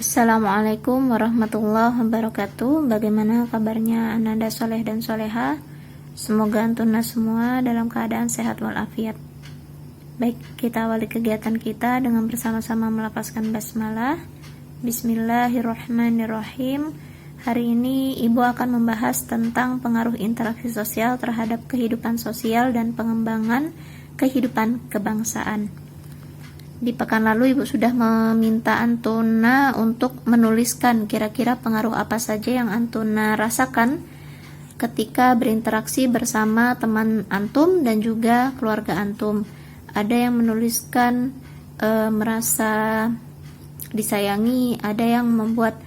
Assalamualaikum warahmatullahi wabarakatuh. Bagaimana kabarnya Ananda soleh dan soleha? Semoga antuna semua dalam keadaan sehat walafiat. Baik, kita awali kegiatan kita dengan bersama-sama melafazkan basmalah. Bismillahirrahmanirrahim. Hari ini Ibu akan membahas tentang pengaruh interaksi sosial terhadap kehidupan sosial dan pengembangan kehidupan kebangsaan. Di pekan lalu Ibu sudah meminta Antuna untuk menuliskan kira-kira pengaruh apa saja yang Antuna rasakan ketika berinteraksi bersama teman Antum dan juga keluarga Antum. Ada yang menuliskan merasa disayangi, ada yang membuat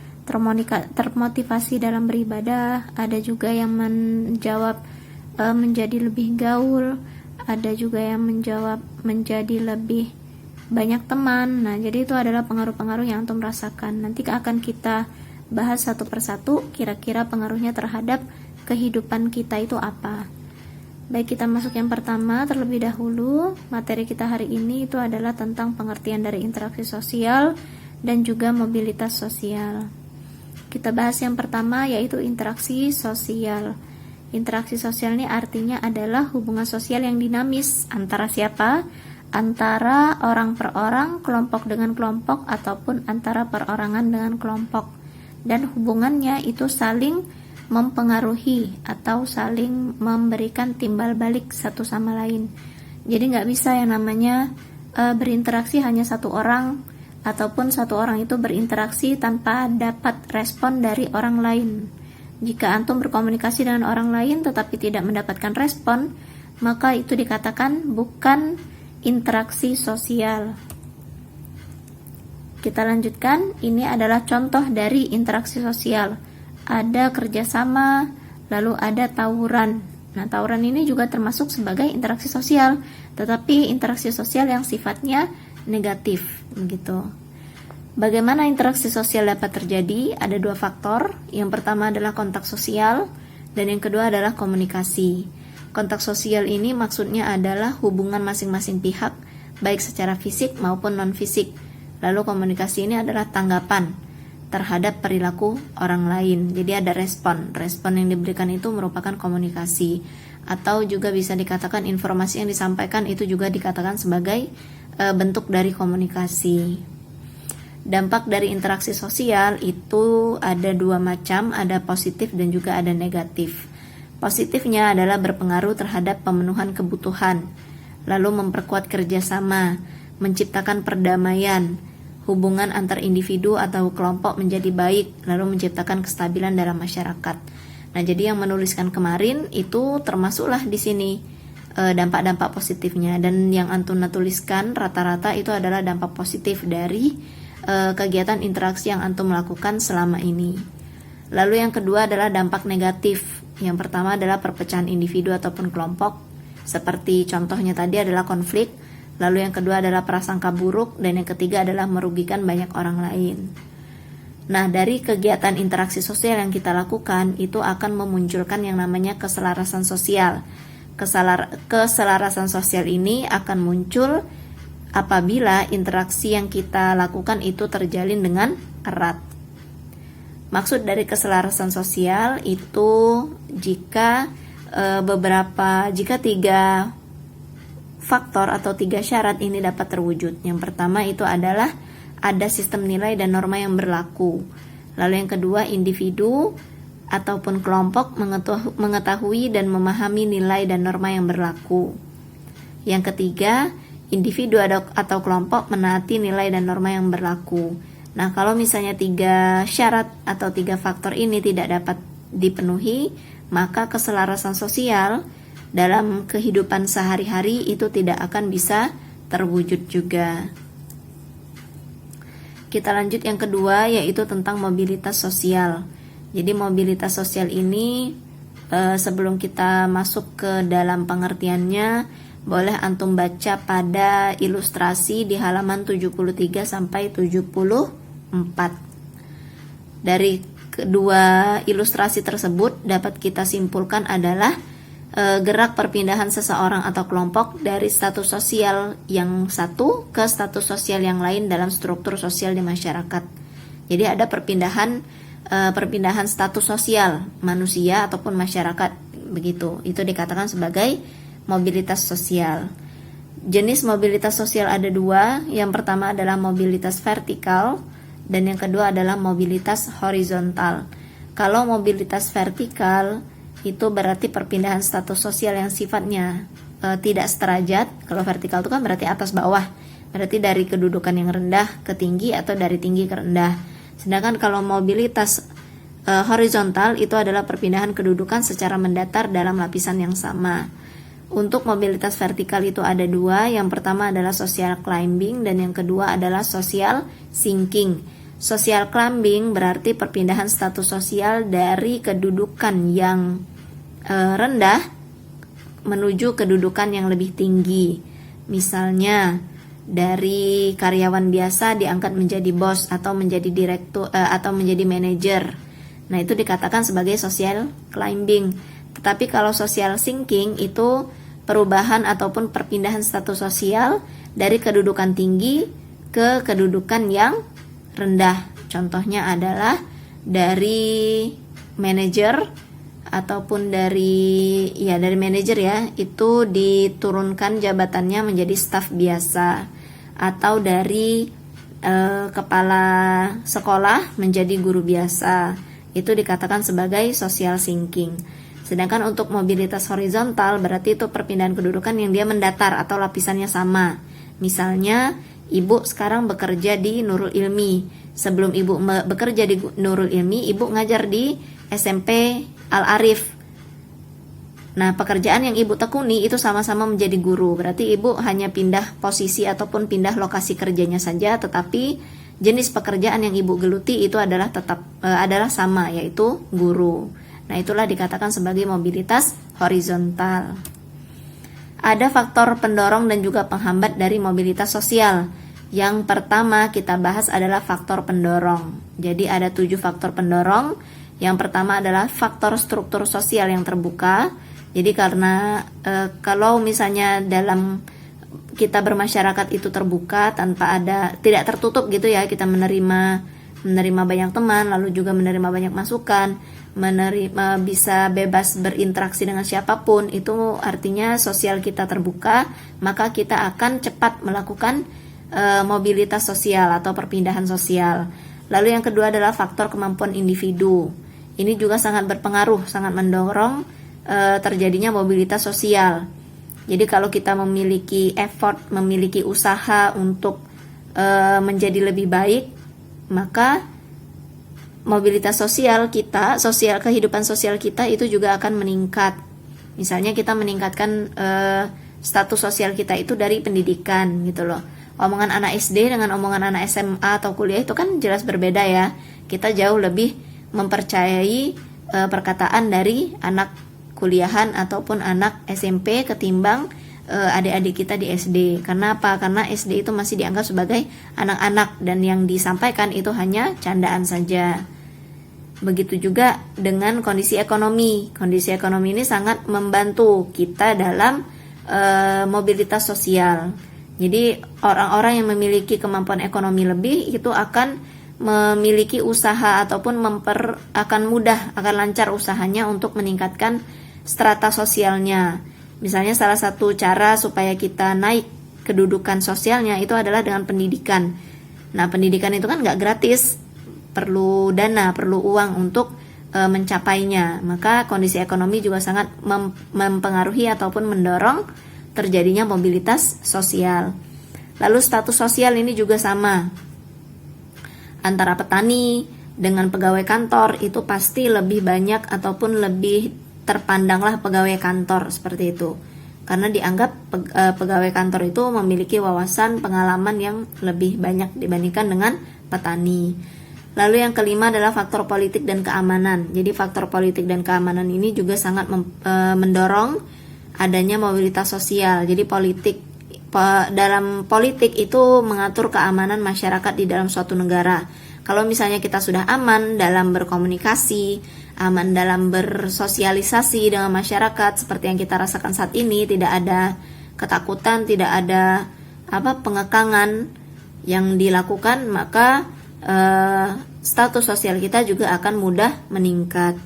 termotivasi dalam beribadah, ada juga yang menjawab menjadi lebih gaul, ada juga yang menjawab menjadi lebih banyak teman. Nah, jadi itu adalah pengaruh-pengaruh yang Antum rasakan. Nanti akan kita bahas satu persatu kira-kira pengaruhnya terhadap kehidupan kita itu apa. Baik, kita masuk yang pertama terlebih dahulu. Materi kita hari ini itu adalah tentang pengertian dari interaksi sosial dan juga mobilitas sosial. Kita bahas yang pertama yaitu interaksi sosial. Interaksi sosial ini artinya adalah hubungan sosial yang dinamis antara siapa? Antara orang per orang, kelompok dengan kelompok, ataupun antara perorangan dengan kelompok. Dan hubungannya itu saling mempengaruhi atau saling memberikan timbal balik satu sama lain. Jadi nggak bisa yang namanya berinteraksi hanya satu orang, ataupun satu orang itu berinteraksi tanpa dapat respon dari orang lain. Jika Antum berkomunikasi dengan orang lain tetapi tidak mendapatkan respon, maka itu dikatakan bukan interaksi sosial. Kita lanjutkan, ini adalah contoh dari interaksi sosial. Ada kerjasama, lalu ada tawuran. Nah, tawuran ini juga termasuk sebagai interaksi sosial, tetapi interaksi sosial yang sifatnya negatif, begitu. Bagaimana interaksi sosial dapat terjadi? Ada dua faktor. Yang pertama adalah kontak sosial, dan yang kedua adalah komunikasi. Kontak sosial ini maksudnya adalah hubungan masing-masing pihak, baik secara fisik maupun non-fisik. Lalu komunikasi ini adalah tanggapan terhadap perilaku orang lain. Jadi ada respon. Respon yang diberikan itu merupakan komunikasi. Atau juga bisa dikatakan informasi yang disampaikan itu juga dikatakan sebagai bentuk dari komunikasi. Dampak dari interaksi sosial itu ada dua macam, ada positif dan juga ada negatif. Positifnya adalah berpengaruh terhadap pemenuhan kebutuhan, lalu memperkuat kerjasama, menciptakan perdamaian, hubungan antar individu atau kelompok menjadi baik, lalu menciptakan kestabilan dalam masyarakat. Nah, jadi yang menuliskan kemarin itu termasuklah di sini dampak-dampak positifnya, dan yang Antuna tuliskan rata-rata itu adalah dampak positif dari kegiatan interaksi yang Antum lakukan selama ini. Lalu yang kedua adalah dampak negatif. Yang pertama adalah perpecahan individu ataupun kelompok, seperti contohnya tadi adalah konflik. Lalu yang kedua adalah prasangka buruk, dan yang ketiga adalah merugikan banyak orang lain. Nah, dari kegiatan interaksi sosial yang kita lakukan itu akan memunculkan yang namanya keselarasan sosial. Keselarasan sosial ini akan muncul apabila interaksi yang kita lakukan itu terjalin dengan erat. Maksud dari keselarasan sosial itu jika tiga faktor atau tiga syarat ini dapat terwujud. Yang pertama itu adalah ada sistem nilai dan norma yang berlaku. Lalu yang kedua, individu ataupun kelompok mengetahui dan memahami nilai dan norma yang berlaku. Yang ketiga, individu atau kelompok menaati nilai dan norma yang berlaku. Nah, kalau misalnya tiga syarat atau tiga faktor ini tidak dapat dipenuhi, maka keselarasan sosial dalam kehidupan sehari-hari itu tidak akan bisa terwujud juga. Kita lanjut yang kedua, yaitu tentang mobilitas sosial. Jadi mobilitas sosial ini sebelum kita masuk ke dalam pengertiannya, boleh Antum baca pada ilustrasi di halaman 73 sampai 74. Dari kedua ilustrasi tersebut dapat kita simpulkan adalah gerak perpindahan seseorang atau kelompok dari status sosial yang satu ke status sosial yang lain dalam struktur sosial di masyarakat. Jadi ada perpindahan status sosial manusia ataupun masyarakat, begitu. Itu dikatakan sebagai mobilitas sosial. Jenis mobilitas sosial ada dua. Yang pertama adalah mobilitas vertikal dan yang kedua adalah mobilitas horizontal. Kalau mobilitas vertikal itu berarti perpindahan status sosial yang sifatnya tidak sederajat. Kalau vertikal itu kan berarti atas bawah, berarti dari kedudukan yang rendah ke tinggi atau dari tinggi ke rendah. Sedangkan kalau mobilitas horizontal itu adalah perpindahan kedudukan secara mendatar dalam lapisan yang sama. Untuk mobilitas vertikal itu ada dua. Yang pertama adalah social climbing dan yang kedua adalah social sinking. Social climbing berarti perpindahan status sosial dari kedudukan yang rendah menuju kedudukan yang lebih tinggi. Misalnya dari karyawan biasa diangkat menjadi bos atau menjadi direktur atau menjadi manajer. Nah, itu dikatakan sebagai social climbing. Tetapi kalau social sinking itu perubahan ataupun perpindahan status sosial dari kedudukan tinggi ke kedudukan yang rendah. Contohnya adalah dari manajer ataupun dari manajer ya, itu diturunkan jabatannya menjadi staf biasa, atau dari kepala sekolah menjadi guru biasa. Itu dikatakan sebagai social sinking. Sedangkan untuk mobilitas horizontal berarti itu perpindahan kedudukan yang dia mendatar atau lapisannya sama. Misalnya ibu sekarang bekerja di Nurul Ilmi. Sebelum ibu bekerja di Nurul Ilmi, ibu ngajar di SMP Al Arif. Nah, pekerjaan yang ibu tekuni itu sama-sama menjadi guru. Berarti ibu hanya pindah posisi ataupun pindah lokasi kerjanya saja, tetapi jenis pekerjaan yang ibu geluti itu adalah adalah sama, yaitu guru. Nah, itulah dikatakan sebagai mobilitas horizontal. Ada faktor pendorong dan juga penghambat dari mobilitas sosial. Yang pertama kita bahas adalah faktor pendorong. Jadi ada 7 faktor pendorong. Yang pertama adalah faktor struktur sosial yang terbuka. Jadi karena kalau misalnya dalam kita bermasyarakat itu terbuka, tanpa tidak tertutup gitu ya, kita menerima banyak teman, lalu juga menerima banyak masukan, bisa bebas berinteraksi dengan siapapun, itu artinya sosial kita terbuka, maka kita akan cepat melakukan mobilitas sosial atau perpindahan sosial. Lalu yang kedua adalah faktor kemampuan individu. Ini juga sangat berpengaruh, sangat mendorong terjadinya mobilitas sosial. Jadi kalau kita memiliki effort, memiliki usaha untuk menjadi lebih baik, maka mobilitas sosial kita, kehidupan sosial kita itu juga akan meningkat. Misalnya kita meningkatkan status sosial kita itu dari pendidikan gitu loh. Omongan anak SD dengan omongan anak SMA atau kuliah itu kan jelas berbeda ya. Kita jauh lebih mempercayai perkataan dari anak kuliahan ataupun anak SMP ketimbang adik-adik kita di SD. Karena apa? Karena SD itu masih dianggap sebagai anak-anak dan yang disampaikan itu hanya candaan saja. Begitu juga dengan kondisi ekonomi. Kondisi ekonomi ini sangat membantu kita dalam mobilitas sosial. Jadi orang-orang yang memiliki kemampuan ekonomi lebih itu akan memiliki usaha ataupun akan lancar usahanya untuk meningkatkan strata sosialnya. Misalnya salah satu cara supaya kita naik kedudukan sosialnya itu adalah dengan pendidikan. Nah, pendidikan itu kan nggak gratis, perlu dana, perlu uang untuk mencapainya. Maka kondisi ekonomi juga sangat mempengaruhi ataupun mendorong terjadinya mobilitas sosial. Lalu status sosial ini juga sama. Antara petani dengan pegawai kantor itu pasti lebih banyak ataupun lebih terpandanglah pegawai kantor seperti itu. Karena dianggap pegawai kantor itu memiliki wawasan pengalaman yang lebih banyak dibandingkan dengan petani. Lalu yang kelima adalah faktor politik dan keamanan. Jadi faktor politik dan keamanan ini juga sangat mendorong adanya mobilitas sosial. Jadi dalam politik itu mengatur keamanan masyarakat di dalam suatu negara. Kalau misalnya kita sudah aman dalam berkomunikasi, aman dalam bersosialisasi dengan masyarakat seperti yang kita rasakan saat ini, tidak ada ketakutan, tidak ada pengekangan yang dilakukan, maka status sosial kita juga akan mudah meningkat.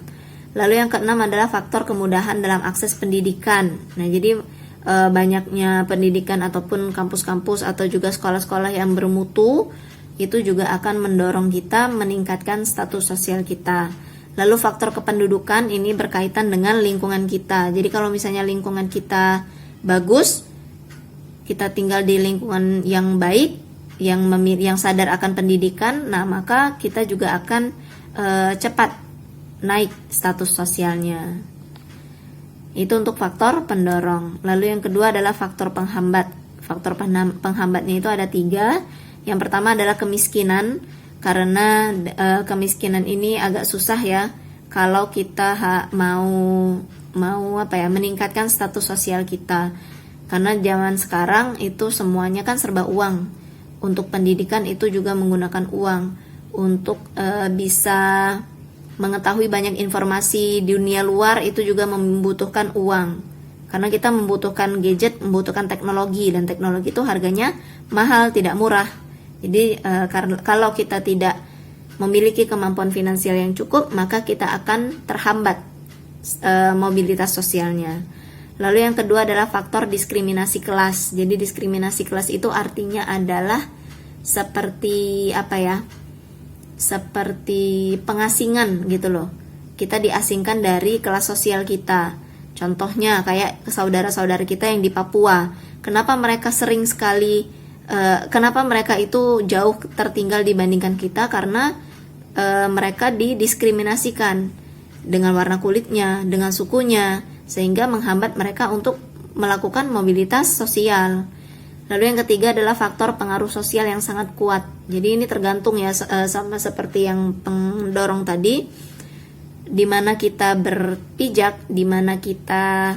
Lalu yang keenam adalah faktor kemudahan dalam akses pendidikan. Nah, jadi banyaknya pendidikan ataupun kampus-kampus atau juga sekolah-sekolah yang bermutu itu juga akan mendorong kita meningkatkan status sosial kita. Lalu faktor kependudukan ini berkaitan dengan lingkungan kita. Jadi kalau misalnya lingkungan kita bagus, kita tinggal di lingkungan yang baik, yang sadar akan pendidikan, nah maka kita juga akan cepat naik status sosialnya. Itu untuk faktor pendorong. Lalu yang kedua adalah faktor penghambat. Faktor penghambatnya itu ada 3. Yang pertama adalah kemiskinan, karena kemiskinan ini agak susah ya kalau kita mau meningkatkan status sosial kita. Karena zaman sekarang itu semuanya kan serba uang. Untuk pendidikan itu juga menggunakan uang. Untuk bisa mengetahui banyak informasi di dunia luar itu juga membutuhkan uang. Karena kita membutuhkan gadget, membutuhkan teknologi, dan teknologi itu harganya mahal, tidak murah. Jadi kalau kita tidak memiliki kemampuan finansial yang cukup, maka kita akan terhambat mobilitas sosialnya. Lalu yang kedua adalah faktor diskriminasi kelas. Jadi diskriminasi kelas itu artinya adalah seperti seperti pengasingan gitu loh. Kita diasingkan dari kelas sosial kita. Contohnya kayak saudara-saudara kita yang di Papua. Kenapa mereka sering sekali kenapa mereka itu jauh tertinggal dibandingkan kita? Karena mereka didiskriminasikan dengan warna kulitnya, dengan sukunya, sehingga menghambat mereka untuk melakukan mobilitas sosial. Lalu yang ketiga adalah faktor pengaruh sosial yang sangat kuat. Jadi ini tergantung ya, sama seperti yang pendorong tadi, di mana kita berpijak, di mana kita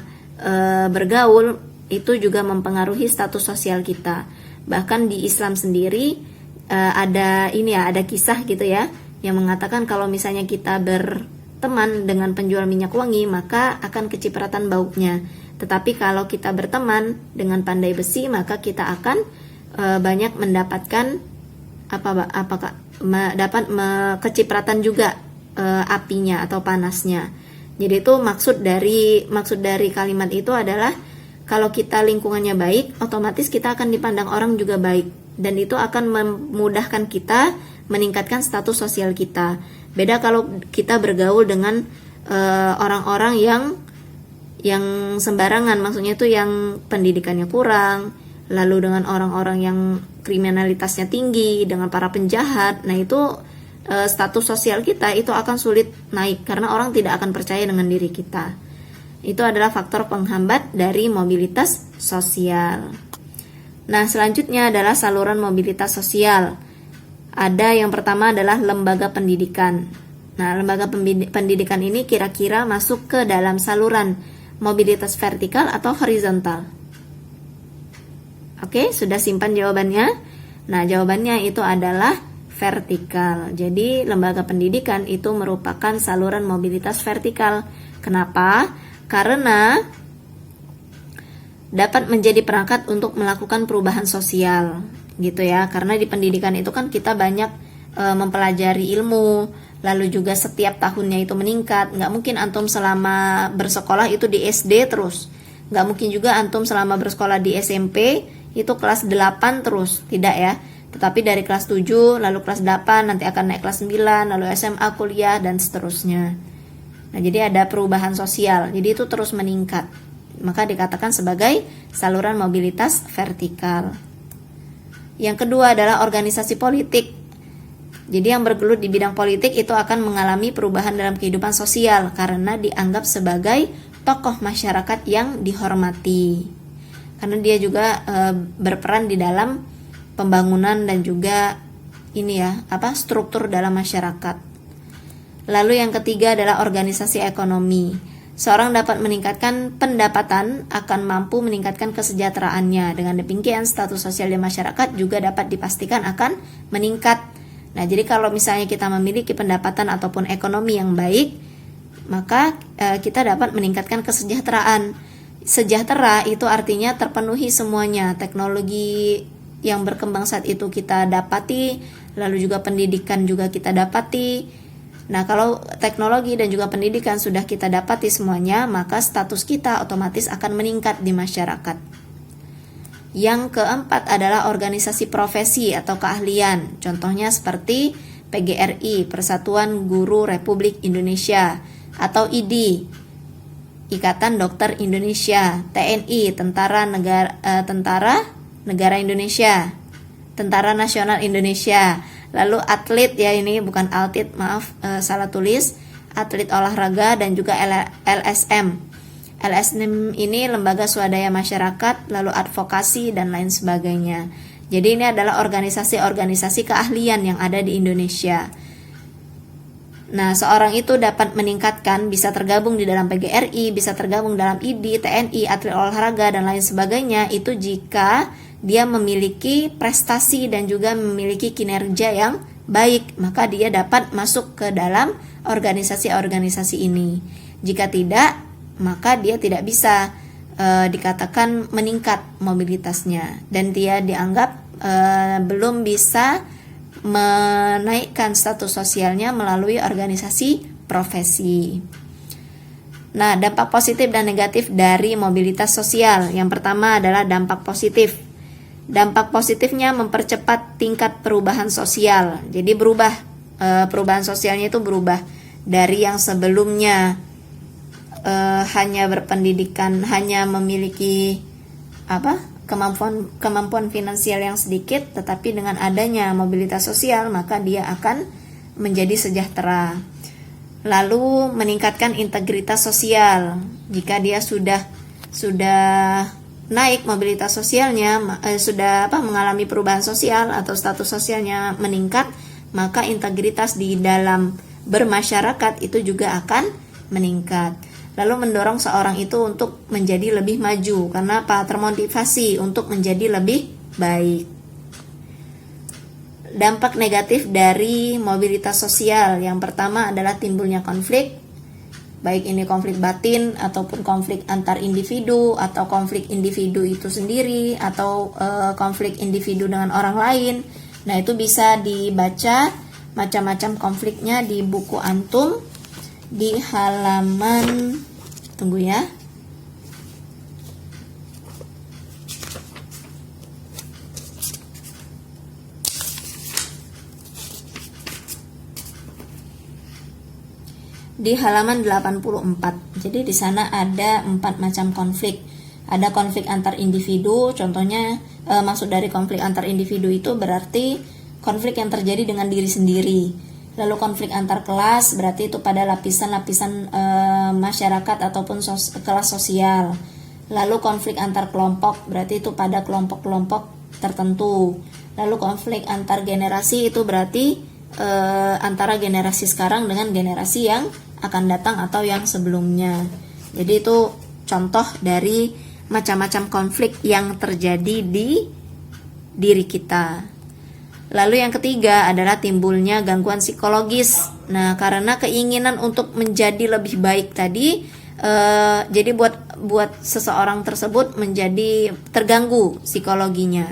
bergaul, itu juga mempengaruhi status sosial kita. Bahkan di Islam sendiri ada kisah gitu ya, yang mengatakan kalau misalnya kita berteman dengan penjual minyak wangi, maka akan kecipratan baunya. Tetapi kalau kita berteman dengan pandai besi, maka kita akan banyak mendapatkan dapat kecipratan juga apinya atau panasnya. Jadi itu maksud dari kalimat itu adalah kalau kita lingkungannya baik, otomatis kita akan dipandang orang juga baik, dan itu akan memudahkan kita meningkatkan status sosial kita. Beda kalau kita bergaul dengan orang-orang yang sembarangan, maksudnya itu yang pendidikannya kurang, lalu dengan orang-orang yang kriminalitasnya tinggi, dengan para penjahat. Nah itu status sosial kita itu akan sulit naik, karena orang tidak akan percaya dengan diri kita. Itu adalah faktor penghambat dari mobilitas sosial. Nah selanjutnya adalah saluran mobilitas sosial. Ada yang pertama adalah lembaga pendidikan. Nah lembaga pendidikan ini kira-kira masuk ke dalam saluran mobilitas vertikal atau horizontal? Oke, sudah simpan jawabannya? Nah, jawabannya itu adalah vertikal. Jadi, lembaga pendidikan itu merupakan saluran mobilitas vertikal. Kenapa? Karena dapat menjadi perangkat untuk melakukan perubahan sosial, gitu ya. Karena di pendidikan itu kan kita banyak mempelajari ilmu, lalu juga setiap tahunnya itu meningkat. Nggak mungkin antum selama bersekolah itu di SD terus. Nggak mungkin juga antum selama bersekolah di SMP itu kelas 8 terus. Tidak ya. Tetapi dari kelas 7, lalu kelas 8, nanti akan naik kelas 9, lalu SMA, kuliah, dan seterusnya. Nah, jadi ada perubahan sosial. Jadi itu terus meningkat. Maka dikatakan sebagai saluran mobilitas vertikal. Yang kedua adalah organisasi politik. Jadi yang bergelut di bidang politik itu akan mengalami perubahan dalam kehidupan sosial karena dianggap sebagai tokoh masyarakat yang dihormati. Karena dia juga berperan di dalam pembangunan dan juga struktur dalam masyarakat. Lalu yang ketiga adalah organisasi ekonomi. Seorang dapat meningkatkan pendapatan akan mampu meningkatkan kesejahteraannya. Dengan demikian status sosial di masyarakat juga dapat dipastikan akan meningkat. Nah, jadi kalau misalnya kita memiliki pendapatan ataupun ekonomi yang baik, maka kita dapat meningkatkan kesejahteraan. Sejahtera itu artinya terpenuhi semuanya, teknologi yang berkembang saat itu kita dapati, lalu juga pendidikan juga kita dapati. Nah, kalau teknologi dan juga pendidikan sudah kita dapati semuanya, maka status kita otomatis akan meningkat di masyarakat. Yang keempat adalah organisasi profesi atau keahlian. Contohnya seperti PGRI, Persatuan Guru Republik Indonesia, atau ID, Ikatan Dokter Indonesia, TNI, Tentara Negara Indonesia, Tentara Nasional Indonesia. Lalu atlet, ya ini bukan atlet, maaf, salah tulis, atlet olahraga, dan juga LSM. LSM ini lembaga swadaya masyarakat, lalu advokasi dan lain sebagainya. Jadi ini adalah organisasi-organisasi keahlian yang ada di Indonesia. Nah, seorang itu dapat meningkatkan, bisa tergabung di dalam PGRI, bisa tergabung dalam ID, TNI, atlet olahraga, dan lain sebagainya, itu jika dia memiliki prestasi dan juga memiliki kinerja yang baik, maka dia dapat masuk ke dalam organisasi-organisasi ini. Jika tidak, maka dia tidak bisa dikatakan meningkat mobilitasnya, dan dia dianggap belum bisa menaikkan status sosialnya melalui organisasi profesi. Nah, dampak positif dan negatif dari mobilitas sosial. Yang pertama adalah dampak positif. Dampak positifnya mempercepat tingkat perubahan sosial. Jadi berubah, perubahan sosialnya itu berubah dari yang sebelumnya hanya berpendidikan, hanya memiliki kemampuan finansial yang sedikit, tetapi dengan adanya mobilitas sosial maka dia akan menjadi sejahtera. Lalu meningkatkan integritas sosial. Jika dia sudah naik mobilitas sosialnya, sudah mengalami perubahan sosial atau status sosialnya meningkat, maka integritas di dalam bermasyarakat itu juga akan meningkat. Lalu mendorong seorang itu untuk menjadi lebih maju, karena apa? Termotivasi untuk menjadi lebih baik. Dampak negatif dari mobilitas sosial, yang pertama adalah timbulnya konflik, baik ini konflik batin ataupun konflik antar individu, atau konflik individu itu sendiri, atau konflik individu dengan orang lain. Nah, itu bisa dibaca macam-macam konfliknya di buku antum di halaman, tunggu ya, di halaman 84. Jadi di sana ada 4 macam konflik. Ada konflik antar individu, contohnya maksud dari konflik antar individu itu berarti konflik yang terjadi dengan diri sendiri. Lalu konflik antar kelas berarti itu pada lapisan-lapisan masyarakat ataupun kelas sosial. Lalu konflik antar kelompok berarti itu pada kelompok-kelompok tertentu. Lalu konflik antar generasi itu berarti antara generasi sekarang dengan generasi yang akan datang atau yang sebelumnya. Jadi itu contoh dari macam-macam konflik yang terjadi di diri kita. Lalu yang ketiga adalah timbulnya gangguan psikologis. Nah, karena keinginan untuk menjadi lebih baik tadi, jadi buat seseorang tersebut menjadi terganggu psikologinya.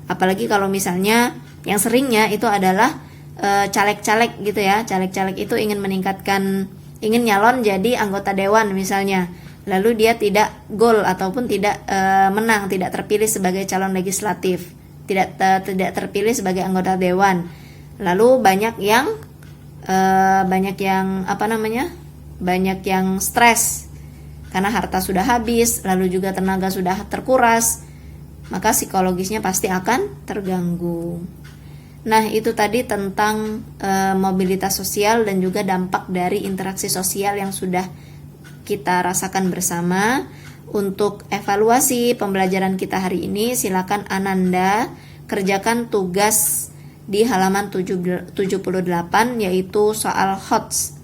Apalagi kalau misalnya yang seringnya itu adalah caleg-caleg gitu ya. Caleg-caleg itu ingin nyalon jadi anggota dewan misalnya. Lalu dia tidak goal ataupun tidak menang, tidak terpilih sebagai calon legislatif. Tidak terpilih sebagai anggota dewan. Lalu banyak yang stres karena harta sudah habis, lalu juga tenaga sudah terkuras, maka psikologisnya pasti akan terganggu. Nah, itu tadi tentang mobilitas sosial dan juga dampak dari interaksi sosial yang sudah kita rasakan bersama. Untuk evaluasi pembelajaran kita hari ini, silakan Ananda kerjakan tugas di halaman 78, yaitu soal HOTS.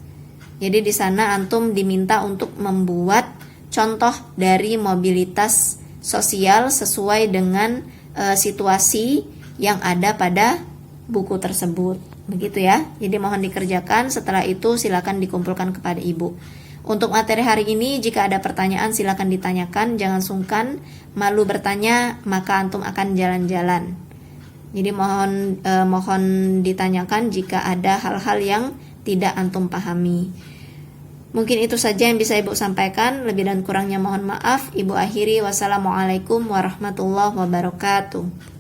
Jadi di sana antum diminta untuk membuat contoh dari mobilitas sosial sesuai dengan situasi yang ada pada buku tersebut. Begitu ya. Jadi mohon dikerjakan, setelah itu silakan dikumpulkan kepada ibu. Untuk materi hari ini, jika ada pertanyaan silakan ditanyakan, jangan sungkan, malu bertanya, maka antum akan jalan-jalan. Jadi mohon ditanyakan jika ada hal-hal yang tidak antum pahami. Mungkin itu saja yang bisa Ibu sampaikan. Lebih dan kurangnya mohon maaf. Ibu akhiri. Wassalamualaikum warahmatullahi wabarakatuh.